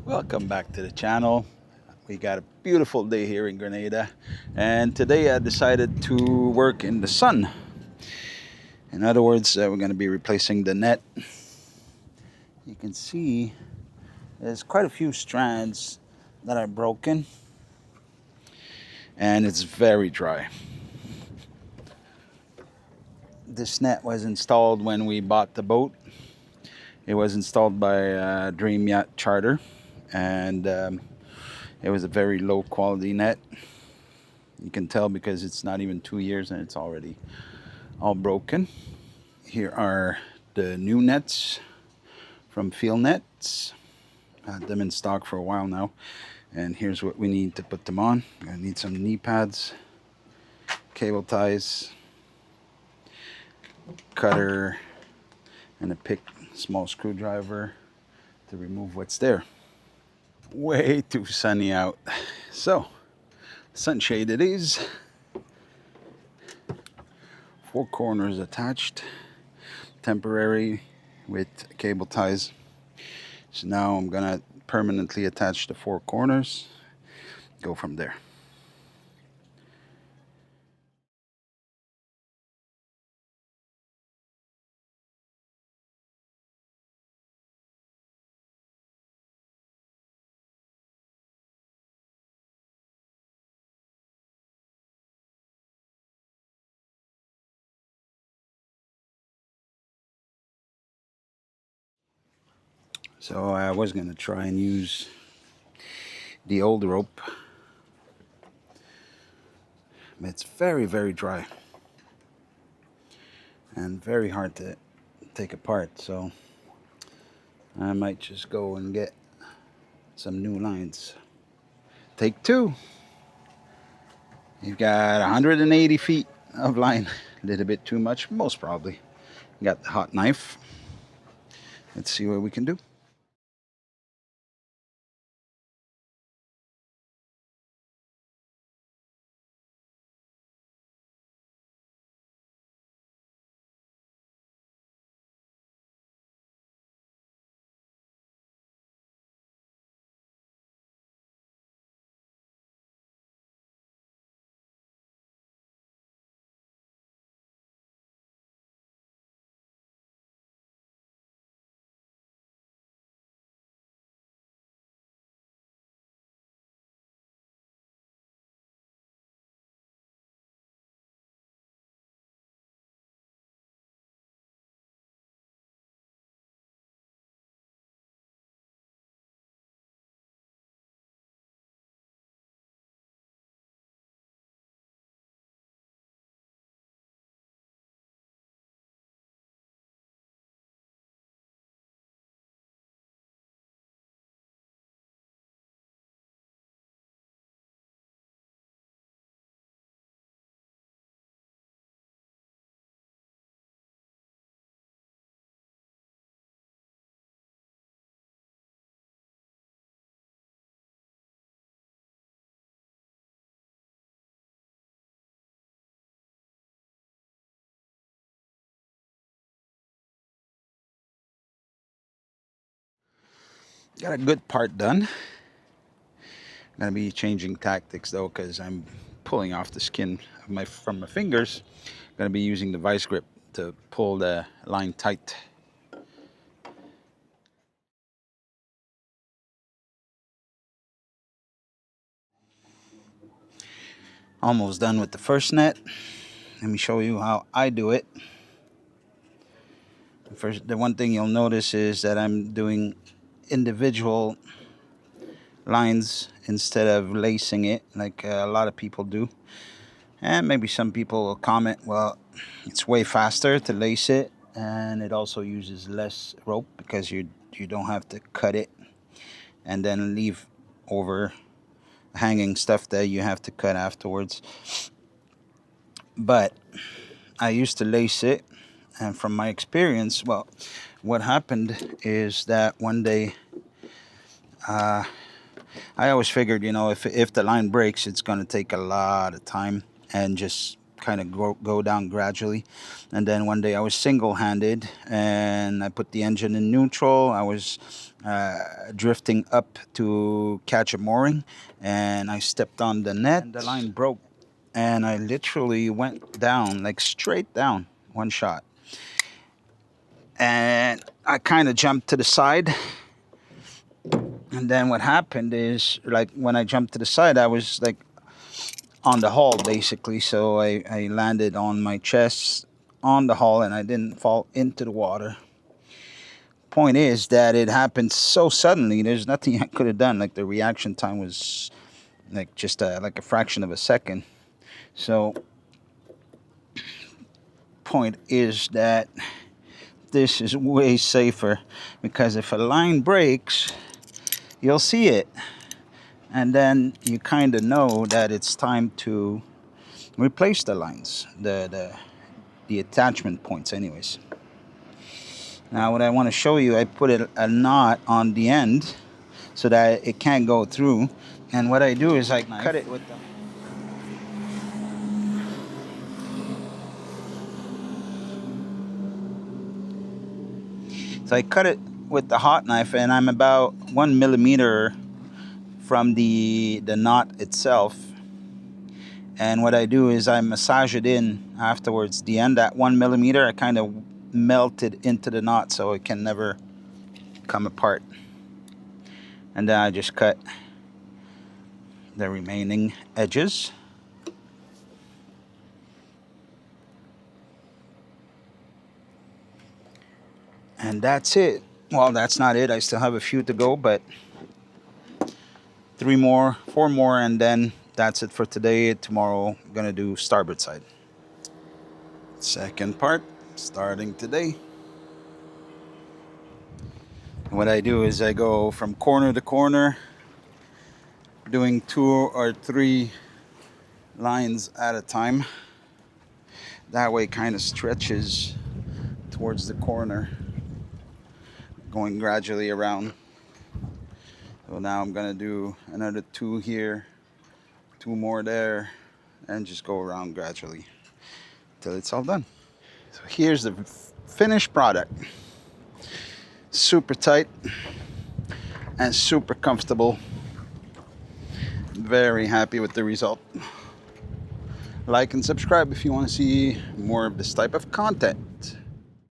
Welcome back to the channel. We got a beautiful day here in Grenada, and today I decided to work in the sun. In other words, we're going to be replacing the net. You can see there's quite a few strands that are broken, and it's very dry. This net was installed when we bought the boat. It was installed by Dream Yacht Charter, and it was a very low quality net. You can tell because it's not even 2 years and it's already all broken. Here are the new nets from Field Nets. Had them in stock for a while now, and here's what we need to put them on. We're gonna need some knee pads, cable ties, cutter, and a small screwdriver to remove what's there. Way too sunny out, so sunshade it is. 4 corners attached, temporary with cable ties. So now I'm gonna permanently attach the 4 corners, go from there. So I was gonna try and use the old rope. It's very dry and very hard to take apart, so I might just go and get some new lines. Take 2. You've got 180 feet of line. A little bit too much, most probably. Got the hot knife. Let's see what we can do. Got a good part done. I'm gonna be changing tactics though, because I'm pulling off the skin of from my fingers. I'm gonna be using the vice grip to pull the line tight. Almost done with the first net. Let me show you how I do it. First, the one thing you'll notice is that I'm doing individual lines instead of lacing it like a lot of people do. And maybe some people will comment, well, it's way faster to lace it, and it also uses less rope because you don't have to cut it and then leave over hanging stuff that you have to cut afterwards. But I used to lace it, and from my experience, well, what happened is that one day I always figured, if the line breaks, it's going to take a lot of time and just kind of go down gradually. And then one day I was single-handed and I put the engine in neutral. I was drifting up to catch a mooring, and I stepped on the net and the line broke, and I literally went down, like straight down, one shot. And I kind of jumped to the side. And then what happened is, like, when I jumped to the side, I was like on the hull basically. So I landed on my chest on the hull and I didn't fall into the water. Point is that it happened so suddenly, there's nothing I could have done. Like, the reaction time was like just like a fraction of a second. So point is that this is way safer, because if a line breaks, you'll see it, and then you kind of know that it's time to replace the lines, the attachment points anyways. Now what I want to show you, I put a knot on the end so that it can't go through, and what I do is I cut it with them. So I cut it with the hot knife, and I'm about 1 millimeter from the knot itself. And what I do is I massage it in afterwards. The end, that 1 millimeter, I kind of melt it into the knot so it can never come apart. And then I just cut the remaining edges. And that's it. Well, that's not it. I still have a few to go, but 4 more, and then that's it for today. Tomorrow, I'm gonna do starboard side. Second part, starting today. What I do is I go from corner to corner, doing 2 or 3 lines at a time. That way it kind of stretches towards the corner, going gradually around. So now I'm gonna do another 2 here, 2 more there, and just go around gradually till it's all done. So here's the finished product. Super tight and super comfortable. Very happy with the result. Like and subscribe if you want to see more of this type of content.